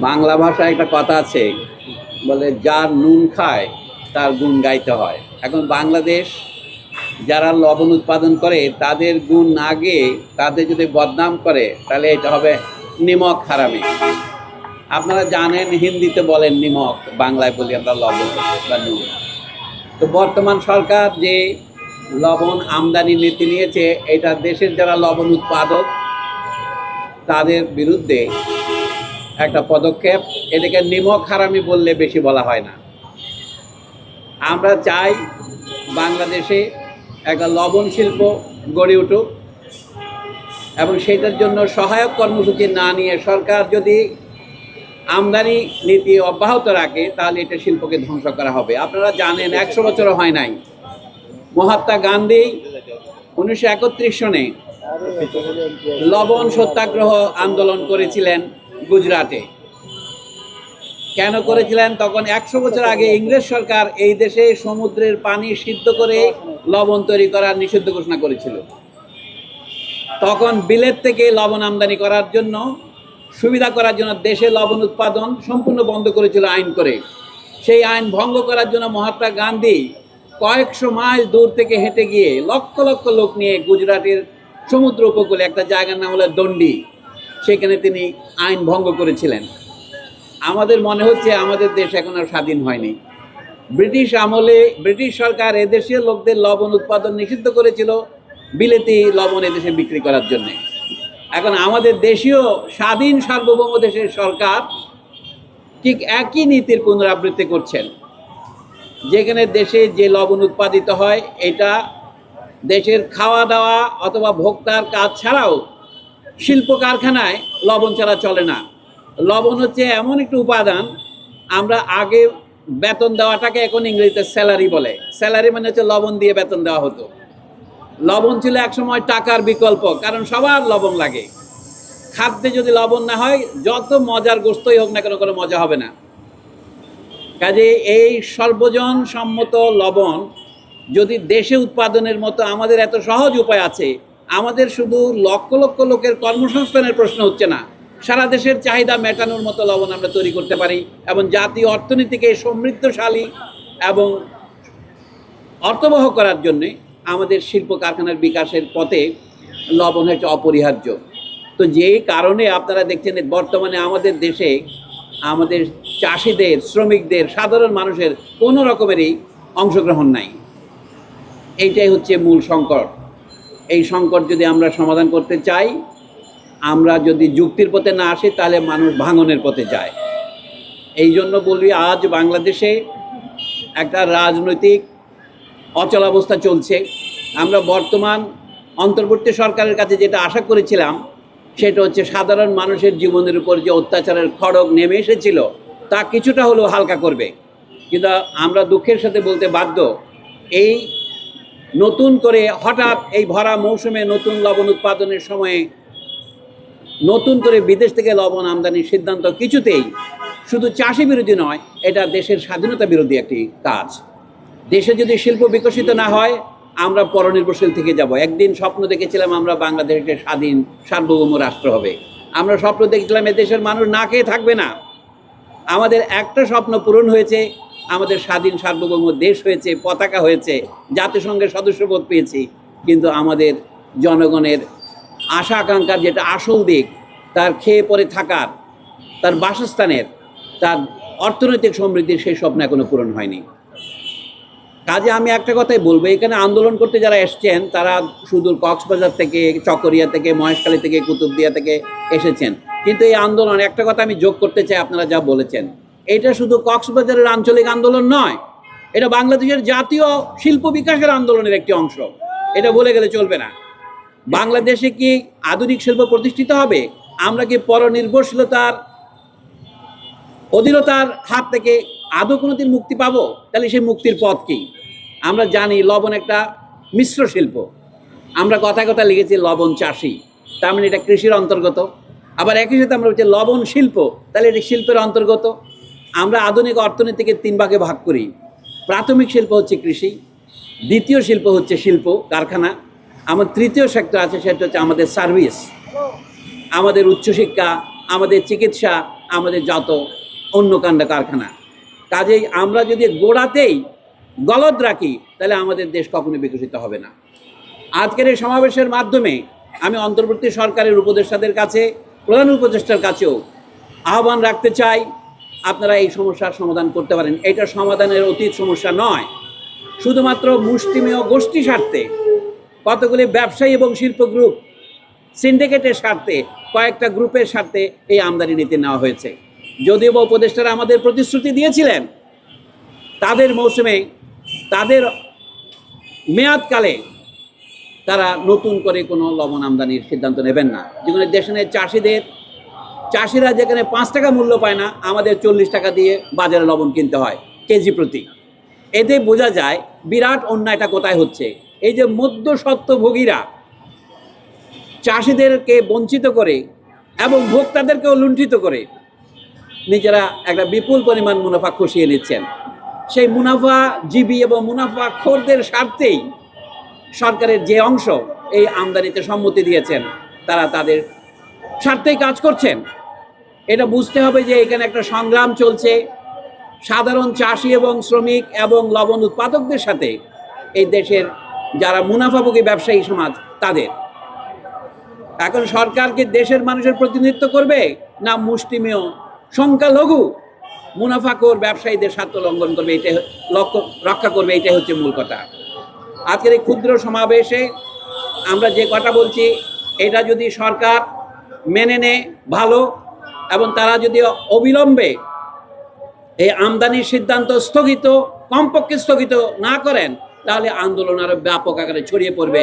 বাংলা ভাষায় একটা কথা আছে, বলে যার নুন খায় তার গুণ গাইতে হয়। এখন বাংলাদেশ যারা লবণ উৎপাদন করে তাদের গুণ না গেয়ে তাদের যদি বদনাম করে তাহলে এটা হবে নিমক হারামি। আপনারা জানেন হিন্দিতে বলেন নিমক, বাংলায় বলি আমরা লবণ বা নুন। তো বর্তমান সরকার যে লবণ আমদানি নীতি নিয়েছে, এটা দেশের যারা লবণ উৎপাদক তাদের বিরুদ্ধে একটা পদক্ষেপ। এটাকে নিমক হারামি বললে বেশি বলা হয় না। আমরা চাই বাংলাদেশে একটা লবণ শিল্প গড়ে উঠুক, এবং সেটার জন্য সহায়ক কর্মসূচি না নিয়ে সরকার যদি আমদানি নীতি অব্যাহত রাখে তাহলে এটা শিল্পকে ধ্বংস করা হবে। আপনারা জানেন 100 বছরও হয় নাই, মহাত্মা গান্ধী 1931 সনে লবণ সত্যাগ্রহ আন্দোলন করেছিলেন গুজরাটে। কেন করেছিলেন? তখন 100 বছর আগে ইংরেজ সরকার এই দেশে সমুদ্রের পানি সিদ্ধ করে লবণ তৈরি করার নিষিদ্ধ ঘোষণা করেছিল। তখন বিলেত থেকে লবণ আমদানি করার জন্য, সুবিধা করার জন্য দেশে লবণ উৎপাদন সম্পূর্ণ বন্ধ করেছিল আইন করে। সেই আইন ভঙ্গ করার জন্য মহাত্মা গান্ধী কয়েকশো মাইল দূর থেকে হেঁটে গিয়ে লক্ষ লক্ষ লোক নিয়ে গুজরাটের সমুদ্র উপকূলে একটা জায়গার নাম হলো দন্ডি, সেখানে তিনি আইন ভঙ্গ করেছিলেন। আমাদের মনে হচ্ছে আমাদের দেশ এখন আর স্বাধীন হয়নি। ব্রিটিশ আমলে ব্রিটিশ সরকার এদেশীয় লোকদের লবণ উৎপাদন নিষিদ্ধ করেছিল বিলেতি লবণ এদেশে বিক্রি করার জন্য। এখন আমাদের দেশীয় স্বাধীন সার্বভৌম দেশের সরকার ঠিক একই নীতির পুনরাবৃত্তি করছেন, যেখানে দেশে যে লবণ উৎপাদিত হয় এটা দেশের খাওয়া দাওয়া অথবা ভোক্তার কাজ ছাড়াও শিল্প কারখানায় লবণ ছাড়া চলে না। লবণ হচ্ছে এমন একটি উপাদান, আমরা আগে বেতন দেওয়াটাকে এখন ইংরেজিতে স্যালারি বলে। স্যালারি মানে হচ্ছে লবণ দিয়ে বেতন দেওয়া হতো। লবণ ছিল একসময় টাকার বিকল্প, কারণ সবার লবণ লাগে। খাদ্যে যদি লবণ না হয় যত মজার গোস্তই হোক না কেন কোনো মজা হবে না। কাজে এই সর্বজন সম্মত লবণ যদি দেশে উৎপাদনের মতো আমাদের এত সহজ উপায় আছে, আমাদের শুধু লক্ষ লক্ষ লোকের কর্মসংস্থানের প্রশ্ন হচ্ছে না, সারা দেশের চাহিদা মেটানোর মতো লবণ আমরা তৈরি করতে পারি এবং জাতীয় অর্থনীতিকে সমৃদ্ধশালী এবং অর্থবহ করার জন্যে আমাদের শিল্প কারখানার বিকাশের পথে লবণ হচ্ছে অপরিহার্য। তো যেই কারণে আপনারা দেখছেন বর্তমানে আমাদের দেশে আমাদের চাষিদের, শ্রমিকদের, সাধারণ মানুষের কোনো রকমেরই অংশগ্রহণ নাই। এইটাই হচ্ছে মূল সংকট। এই সংকট যদি আমরা সমাধান করতে চাই, আমরা যদি যুক্তির পথে না আসি তাহলে মানুষ ভাঙনের পথে যায়। এই জন্য বলবি আজ বাংলাদেশে একটা রাজনৈতিক অচলাবস্থা চলছে। আমরা বর্তমান অন্তর্বর্তী সরকারের কাছে যেটা আশা করেছিলাম সেটা হচ্ছে সাধারণ মানুষের জীবনের উপর যে অত্যাচারের খড়গ নেমে এসেছিল তা কিছুটা হলেও হালকা করবে। কিন্তু আমরা দুঃখের সাথে বলতে বাধ্য, এই নতুন করে হঠাৎ এই ভরা মৌসুমে নতুন লবণ উৎপাদনের সময়ে নতুন করে বিদেশ থেকে লবণ আমদানির সিদ্ধান্ত কিছুতেই শুধু চাষি বিরোধী নয়, এটা দেশের স্বাধীনতা বিরোধী একটি কাজ। দেশে যদি শিল্প বিকশিত না হয় আমরা পরনির্ভরশীল থেকে যাব। একদিন স্বপ্ন দেখেছিলাম আমরা বাংলাদেশ একটা স্বাধীন সার্বভৌম রাষ্ট্র হবে। আমরা স্বপ্ন দেখেছিলাম এদেশের মানুষ না খেয়ে থাকবে না। আমাদের একটা স্বপ্ন পূরণ হয়েছে, আমাদের স্বাধীন সার্বভৌম দেশ হয়েছে, পতাকা হয়েছে, জাতিসংঘের সদস্যপদ পেয়েছি। কিন্তু আমাদের জনগণের আশা আকাঙ্ক্ষার যেটা আসল দিক, তার খেয়ে পরে থাকার, তার বাসস্থানের, তার অর্থনৈতিক সমৃদ্ধির, সেই স্বপ্ন এখনো পূরণ হয়নি। কাজে আমি একটা কথাই বলবো, এখানে আন্দোলন করতে যারা এসছেন তারা সুদূর কক্সবাজার থেকে, চকরিয়া থেকে, মহেশখালী থেকে, কুতুবদিয়া থেকে এসেছেন। কিন্তু এই আন্দোলন, একটা কথা আমি যোগ করতে চাই, আপনারা যা বলেছেন, এটা শুধু কক্সবাজারের আঞ্চলিক আন্দোলন নয়, এটা বাংলাদেশের জাতীয় শিল্প বিকাশের আন্দোলনের একটি অংশ। এটা বলে গেলে চলবে না। বাংলাদেশে কি আধুনিক শিল্প প্রতিষ্ঠিত হবে? আমরা কি পরনির্ভরশীলতার অধীনতার হাত থেকে আদৌ কোনোদিন মুক্তি পাবো? তাহলে সেই মুক্তির পথ কি? আমরা জানি লবণ একটা মিশ্র শিল্প। আমরা কথায় কথা লিখেছি লবণ চাষি, তার মানে এটা কৃষির অন্তর্গত। আবার একই সাথে আমরা বলছি লবণ শিল্প, তাহলে এটি শিল্পের অন্তর্গত। আমরা আধুনিক অর্থনীতিকে 3 ভাগে ভাগ করি। প্রাথমিক শিল্প হচ্ছে কৃষি, দ্বিতীয় শিল্প হচ্ছে শিল্প কারখানা, আমার তৃতীয় সেক্টর আছে সেটা হচ্ছে আমাদের সার্ভিস, আমাদের উচ্চশিক্ষা, আমাদের চিকিৎসা, আমাদের যত অন্য কাণ্ড কারখানা। কাজেই আমরা যদি গোড়াতেই গলদ রাখি তাহলে আমাদের দেশ কখনো বিকশিত হবে না। আজকের এই সমাবেশের মাধ্যমে আমি অন্তর্বর্তী সরকারের উপদেষ্টাদের কাছে, প্রধান উপদেষ্টার কাছেও আহ্বান রাখতে চাই, আপনারা এই সমস্যার সমাধান করতে পারেন। এটা সমাধানের অতীত সমস্যা নয়, শুধুমাত্র মুষ্টিমেয় গোষ্ঠী স্বার্থে, কতগুলি ব্যবসায়ী এবং শিল্প গ্রুপ সিন্ডিকেটের স্বার্থে, কয়েকটা গ্রুপের স্বার্থে এই আমদানি নীতি নেওয়া হয়েছে। যদিও বা উপদেষ্টারা আমাদের প্রতিশ্রুতি দিয়েছিলেন তাদের মৌসুমে, তাদের মেয়াদকালে তারা নতুন করে কোনো লবণ আমদানির সিদ্ধান্ত নেবেন না। যেখানে দেশের চাষিরা যেখানে 5 টাকা মূল্য পায় না, আমাদের 40 টাকা দিয়ে বাজারে লবণ কিনতে হয় কেজি প্রতি। এতে বোঝা যায় বিরাট অন্যায়টা কোথায় হচ্ছে। এই যে মধ্যস্বত্বভোগীরা চাষিদেরকে বঞ্চিত করে এবং ভোক্তাদেরকেও লুণ্ঠিত করে নিজেরা একটা বিপুল পরিমাণ মুনাফা খসিয়ে নিচ্ছেন। সেই মুনাফাজীবী এবং মুনাফাখোরদের স্বার্থেই সরকারের যে অংশ এই আমদানিতে সম্মতি দিয়েছেন, তারা তাদের স্বার্থেই কাজ করছেন। এটা বুঝতে হবে যে এখানে একটা সংগ্রাম চলছে সাধারণ চাষি এবং শ্রমিক এবং লবণ উৎপাদকদের সাথে, এই দেশের যারা মুনাফাভোগী ব্যবসায়ী সমাজ তাদের। এখন সরকার কি দেশের মানুষের প্রতিনিধিত্ব করবে, না মুষ্টিমেয় সংখ্যালঘু মুনাফাখোর ব্যবসায়ীদের স্বার্থ লঙ্ঘন করবে, এটা রক্ষা করবে? এটাই হচ্ছে মূল কথা। আজকের এই ক্ষুদ্র সমাবেশে আমরা যে কথা বলছি, এটা যদি সরকার মেনে নেয় ভালো, এবং তারা যদি অবিলম্বে এই আমদানির সিদ্ধান্ত কমপক্ষে স্থগিত না করেন, তাহলে আন্দোলন আরো ব্যাপক আকারে ছড়িয়ে পড়বে।